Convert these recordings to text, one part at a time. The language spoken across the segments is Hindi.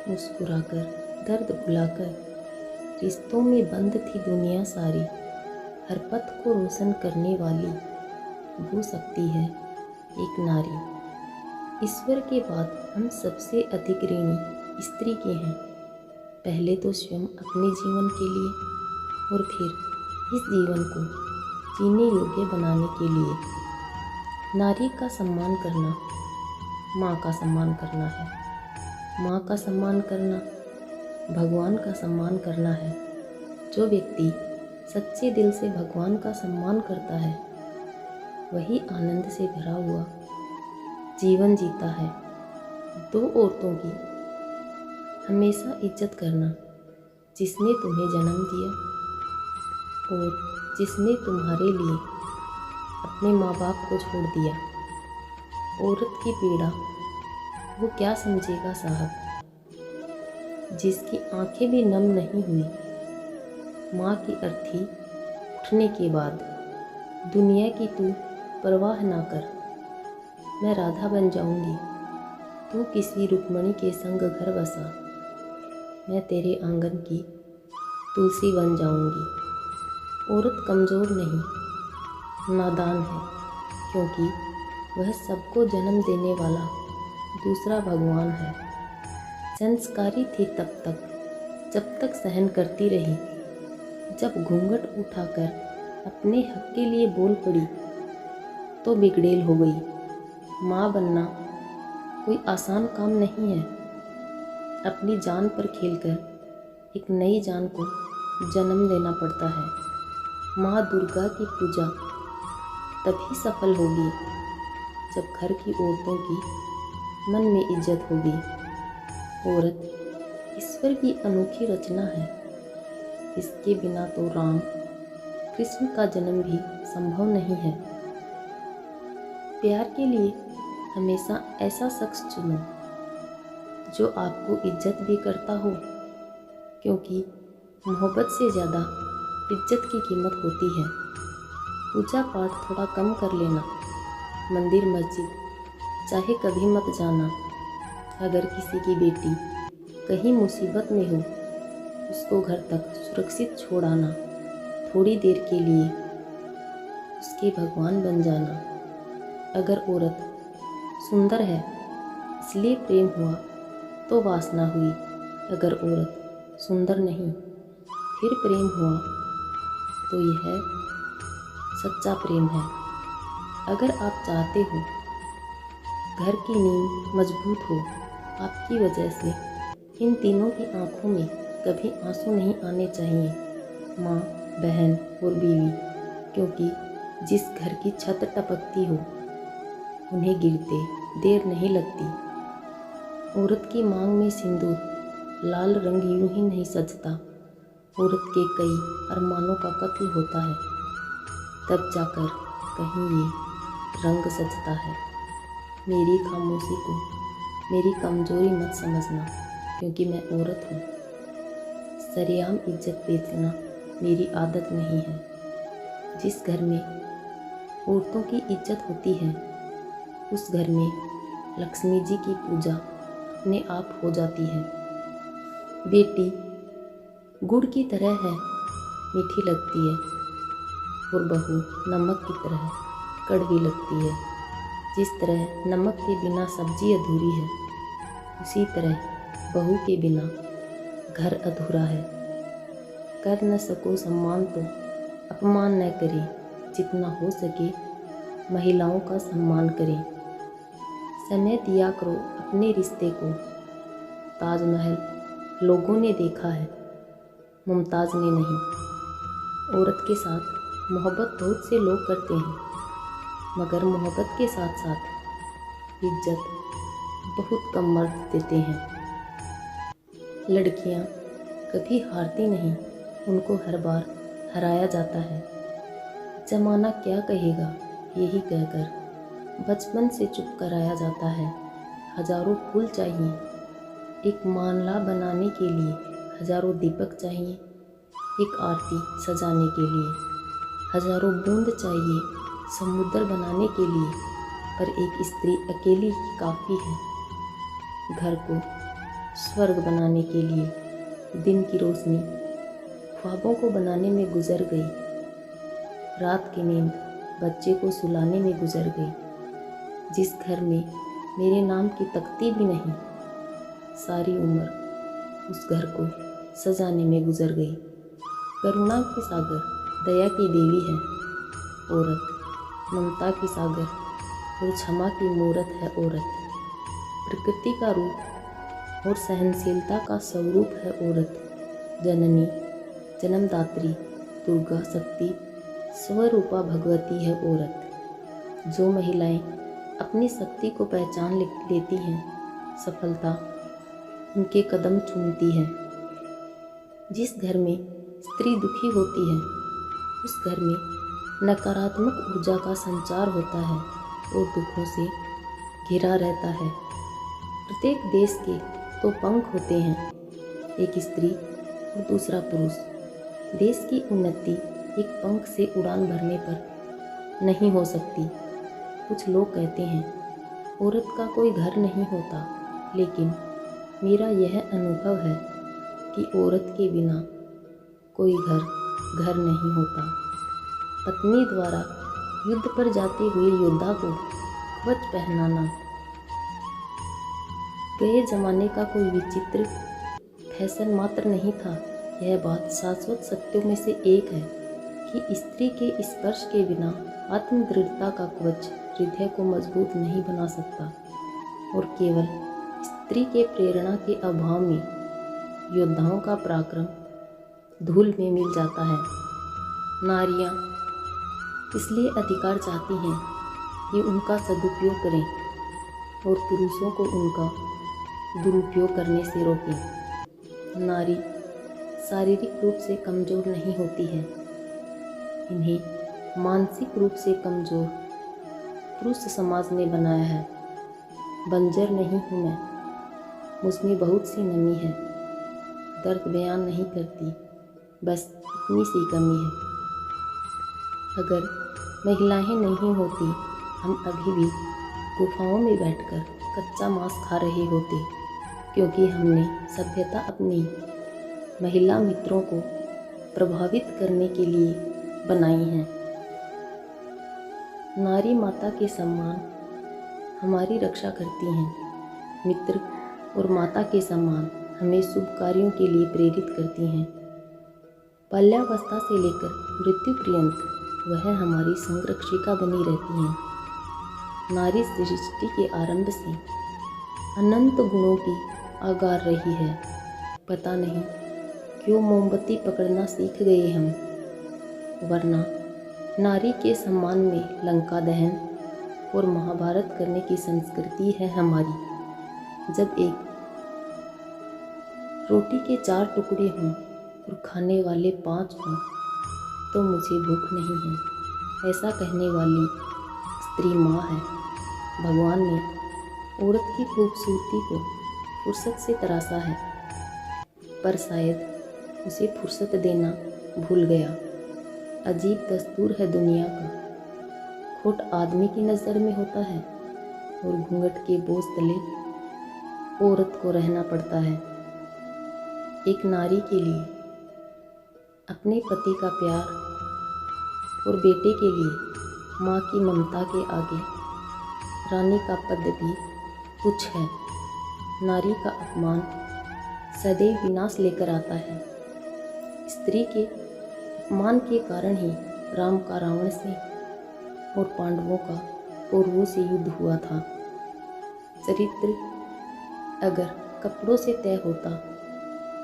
मुस्कुराकर दर्द भुलाकर रिश्तों में बंद थी दुनिया सारी। हर पथ को रोशन करने वाली वो सकती है एक नारी। ईश्वर के बाद हम सबसे अधिक ऋणी स्त्री के हैं। पहले तो स्वयं अपने जीवन के लिए और फिर इस जीवन को जीने योग्य बनाने के लिए। नारी का सम्मान करना माँ का सम्मान करना है। माँ का सम्मान करना भगवान का सम्मान करना है। जो व्यक्ति सच्चे दिल से भगवान का सम्मान करता है वही आनंद से भरा हुआ जीवन जीता है। दो औरतों की हमेशा इज्जत करना, जिसने तुम्हें जन्म दिया और जिसने तुम्हारे लिए अपने माँ बाप को छोड़ दिया। औरत की पीड़ा वो क्या समझेगा साहब, जिसकी आंखें भी नम नहीं हुई। माँ की अर्थी उठने के बाद दुनिया की तू परवाह ना कर। मैं राधा बन जाऊंगी, तू किसी रुक्मणी के संग घर बसा। मैं तेरे आंगन की तुलसी बन जाऊंगी। औरत कमज़ोर नहीं नादान है, क्योंकि वह सबको जन्म देने वाला दूसरा भगवान है। संस्कारी थी जब तक सहन करती रही। जब घूंघट उठाकर अपने हक के लिए बोल पड़ी तो बिगड़ेल हो गई। माँ बनना कोई आसान काम नहीं है। अपनी जान पर खेलकर एक नई जान को जन्म देना पड़ता है। माँ दुर्गा की पूजा तभी सफल होगी जब घर की औरतों की मन में इज्जत होगी। औरत ईश्वर की अनोखी रचना है। इसके बिना तो राम कृष्ण का जन्म भी संभव नहीं है। प्यार के लिए हमेशा ऐसा शख्स चुनो जो आपको इज्जत भी करता हो, क्योंकि मोहब्बत से ज़्यादा इज्जत की कीमत होती है। पूजा पाठ थोड़ा कम कर लेना। मंदिर मस्जिद चाहे कभी मत जाना। अगर किसी की बेटी कहीं मुसीबत में हो उसको घर तक सुरक्षित छोड़ आना। थोड़ी देर के लिए उसके भगवान बन जाना। अगर औरत सुंदर है इसलिए प्रेम हुआ तो वासना हुई। अगर औरत सुंदर नहीं फिर प्रेम हुआ तो यह सच्चा प्रेम है। अगर आप चाहते हो घर की नींव मजबूत हो, आपकी वजह से इन तीनों की आंखों में कभी आंसू नहीं आने चाहिए। माँ, बहन और बीवी, क्योंकि जिस घर की छत टपकती हो उन्हें गिरते देर नहीं लगती। औरत की मांग में सिंदूर लाल रंग यूं ही नहीं सजता। औरत के कई अरमानों का कत्ल होता है, तब जाकर कहीं ये रंग सजता है। मेरी खामोशी को मेरी कमज़ोरी मत समझना, क्योंकि मैं औरत हूँ। सरेआम इज्जत बेचना मेरी आदत नहीं है। जिस घर में औरतों की इज्जत होती है उस घर में लक्ष्मी जी की पूजा अपने आप हो जाती है। बेटी गुड़ की तरह है, मीठी लगती है, और बहू नमक की तरह कड़वी लगती है। जिस तरह नमक के बिना सब्जी अधूरी है, उसी तरह बहू के बिना घर अधूरा है। कर न सको सम्मान तो अपमान न करें। जितना हो सके महिलाओं का सम्मान करें। समय दिया करो अपने रिश्ते को। ताजमहल लोगों ने देखा है, मुमताज़ ने नहीं। औरत के साथ मोहब्बत बहुत से लोग करते हैं, मगर मोहब्बत के साथ साथ इज्जत बहुत कम मर्द देते हैं। लड़कियां कभी हारती नहीं, उनको हर बार हराया जाता है। ज़माना क्या कहेगा यही कहकर बचपन से चुप कराया जाता है। हजारों फूल चाहिए एक माला बनाने के लिए, हजारों दीपक चाहिए एक आरती सजाने के लिए, हजारों बूंद चाहिए समुद्र बनाने के लिए, पर एक स्त्री अकेली ही काफ़ी है घर को स्वर्ग बनाने के लिए। दिन की रोशनी ख्वाबों को बनाने में गुजर गई, रात की नींद बच्चे को सुलाने में गुजर गई। जिस घर में मेरे नाम की तख्ती भी नहीं, सारी उम्र उस घर को सजाने में गुजर गई। करुणा की सागर दया की देवी है औरत, ममता की सागर और क्षमा की मूरत है औरत। प्रकृति का रूप और सहनशीलता का स्वरूप है औरत। जननी, जन्मदात्री, दुर्गा शक्ति, स्वरूपा भगवती है औरत। जो महिलाएं अपनी शक्ति को पहचान लेती हैं, सफलता उनके कदम चूमती है। जिस घर में स्त्री दुखी होती है, उस घर में नकारात्मक ऊर्जा का संचार होता है और दुखों से घिरा रहता है। प्रत्येक देश के दो पंख होते हैं, एक स्त्री और दूसरा पुरुष। देश की उन्नति एक पंख से उड़ान भरने पर नहीं हो सकती। कुछ लोग कहते हैं औरत का कोई घर नहीं होता, लेकिन मेरा यह अनुभव है कि औरत के बिना कोई घर नहीं होता। पत्नी द्वारा युद्ध पर जाते हुए योद्धा को कवच पहनाना गए जमाने का कोई विचित्र फैशन मात्र नहीं था। यह बात शाश्वत सत्यों में से एक है कि स्त्री के स्पर्श के बिना आत्मदृढ़ता का कवच हृदय को मजबूत नहीं बना सकता और केवल स्त्री के प्रेरणा के अभाव में योद्धाओं का पराक्रम धूल में मिल जाता है। नारियां इसलिए अधिकार चाहती हैं कि उनका सदुपयोग करें और पुरुषों को उनका दुरुपयोग करने से रोकें। नारी शारीरिक रूप से कमज़ोर नहीं होती है, इन्हें मानसिक रूप से कमज़ोर पुरुष समाज ने बनाया है। बंजर नहीं हूँ मैं, मुझमें बहुत सी नमी है, दर्द बयान नहीं करती, बस इतनी सी कमी है। अगर महिलाएं नहीं होती, हम अभी भी गुफाओं में बैठकर कच्चा मांस खा रहे होते, क्योंकि हमने सभ्यता अपनी महिला मित्रों को प्रभावित करने के लिए बनाई है। नारी माता के समान हमारी रक्षा करती हैं। मित्र और माता के समान हमें शुभ कार्यों के लिए प्रेरित करती हैं। बाल्यावस्था से लेकर मृत्यु पर्यंत वह हमारी संरक्षिका बनी रहती हैं। नारी सृष्टि के आरंभ से अनंत गुणों की आगार रही है। पता नहीं क्यों मोमबत्ती पकड़ना सीख गए हम, वरना नारी के सम्मान में लंका दहन और महाभारत करने की संस्कृति है हमारी। जब एक रोटी के 4 टुकड़े हों और खाने वाले 5 हों, तो मुझे भूख नहीं है, ऐसा कहने वाली स्त्री माँ है। भगवान ने औरत की खूबसूरती को फुर्सत से तराशा है, पर शायद उसे फुर्सत देना भूल गया। अजीब दस्तूर है दुनिया का, खोट आदमी की नज़र में होता है और घूंघट के बोझ तले औरत को रहना पड़ता है। एक नारी के लिए अपने पति का प्यार और बेटे के लिए माँ की ममता के आगे रानी का पद भी तुच्छ है। नारी का अपमान सदैव विनाश लेकर आता है। स्त्री के अपमान के कारण ही राम का रावण से और पांडवों का कौरवों से युद्ध हुआ था। चरित्र अगर कपड़ों से तय होता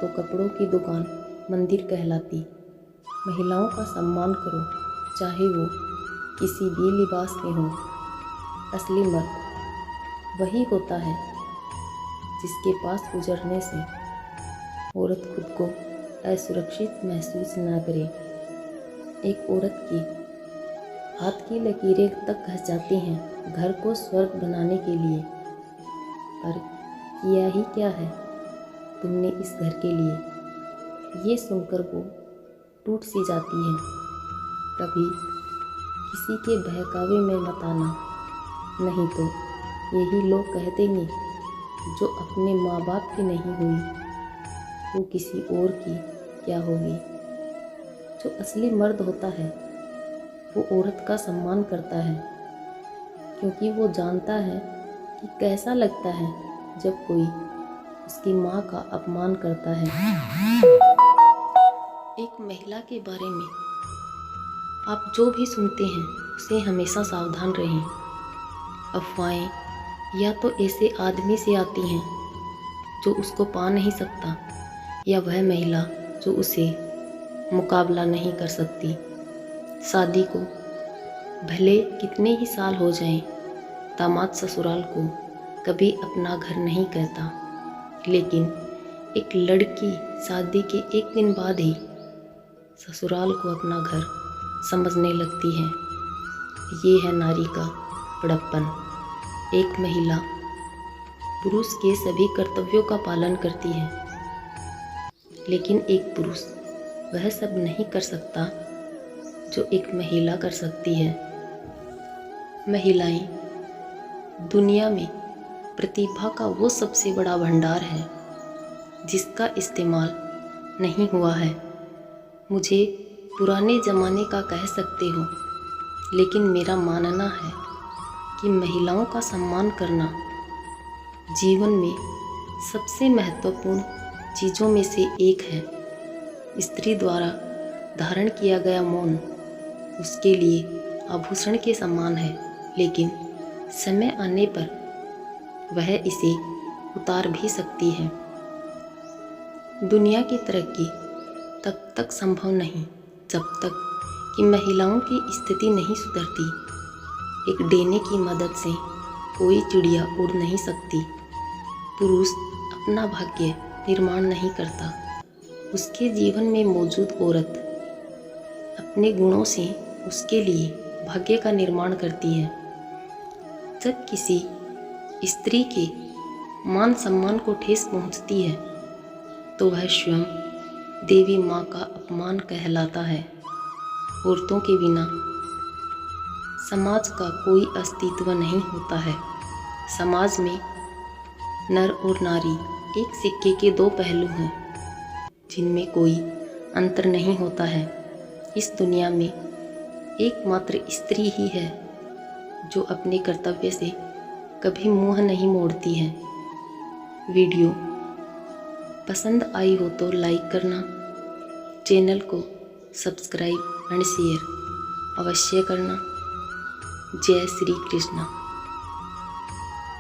तो कपड़ों की दुकान मंदिर कहलाती। महिलाओं का सम्मान करो, चाहे वो किसी भी लिबास में हो। असली मर्द वही होता है जिसके पास गुजरने से औरत खुद को असुरक्षित महसूस न करे। एक औरत की हाथ की लकीरें तक घस जाती हैं घर को स्वर्ग बनाने के लिए, पर किया ही क्या है तुमने इस घर के लिए, ये सुनकर वो टूट सी जाती है। कभी किसी के बहकावे में मत आना, नहीं तो यही लोग कह देंगे जो अपने माँ बाप की नहीं हुई वो किसी और की क्या होगी। जो असली मर्द होता है वो औरत का सम्मान करता है, क्योंकि वो जानता है कि कैसा लगता है जब कोई उसकी माँ का अपमान करता है। एक महिला के बारे में आप जो भी सुनते हैं उससे हमेशा सावधान रहें। अफवाहें या तो ऐसे आदमी से आती हैं जो उसको पा नहीं सकता, या वह महिला जो उसे मुकाबला नहीं कर सकती। शादी को भले कितने ही साल हो जाएं, दामाद ससुराल को कभी अपना घर नहीं कहता, लेकिन एक लड़की शादी के एक दिन बाद ही ससुराल को अपना घर समझने लगती है। ये है नारी का बड़प्पन। एक महिला पुरुष के सभी कर्तव्यों का पालन करती है, लेकिन एक पुरुष वह सब नहीं कर सकता जो एक महिला कर सकती है। महिलाएं दुनिया में प्रतिभा का वो सबसे बड़ा भंडार है जिसका इस्तेमाल नहीं हुआ है। मुझे पुराने ज़माने का कह सकते हो, लेकिन मेरा मानना है कि महिलाओं का सम्मान करना जीवन में सबसे महत्वपूर्ण चीज़ों में से एक है। स्त्री द्वारा धारण किया गया मौन उसके लिए आभूषण के समान है, लेकिन समय आने पर वह इसे उतार भी सकती है। दुनिया की तरक्की तब तक संभव नहीं जब तक कि महिलाओं की स्थिति नहीं सुधरती। एक डेने की मदद से कोई चिड़िया उड़ नहीं सकती। पुरुष अपना भाग्य निर्माण नहीं करता, उसके जीवन में मौजूद औरत अपने गुणों से उसके लिए भाग्य का निर्माण करती है। जब किसी स्त्री के मान सम्मान को ठेस पहुंचती है तो वह स्वयं देवी माँ का अपमान कहलाता है। औरतों के बिना समाज का कोई अस्तित्व नहीं होता है। समाज में नर और नारी एक सिक्के के दो पहलू हैं जिनमें कोई अंतर नहीं होता है। इस दुनिया में एकमात्र स्त्री ही है जो अपने कर्तव्य से कभी मुंह नहीं मोड़ती है। वीडियो पसंद आई हो तो लाइक करना, चैनल को सब्सक्राइब एंड शेयर अवश्य करना। जय श्री कृष्ण।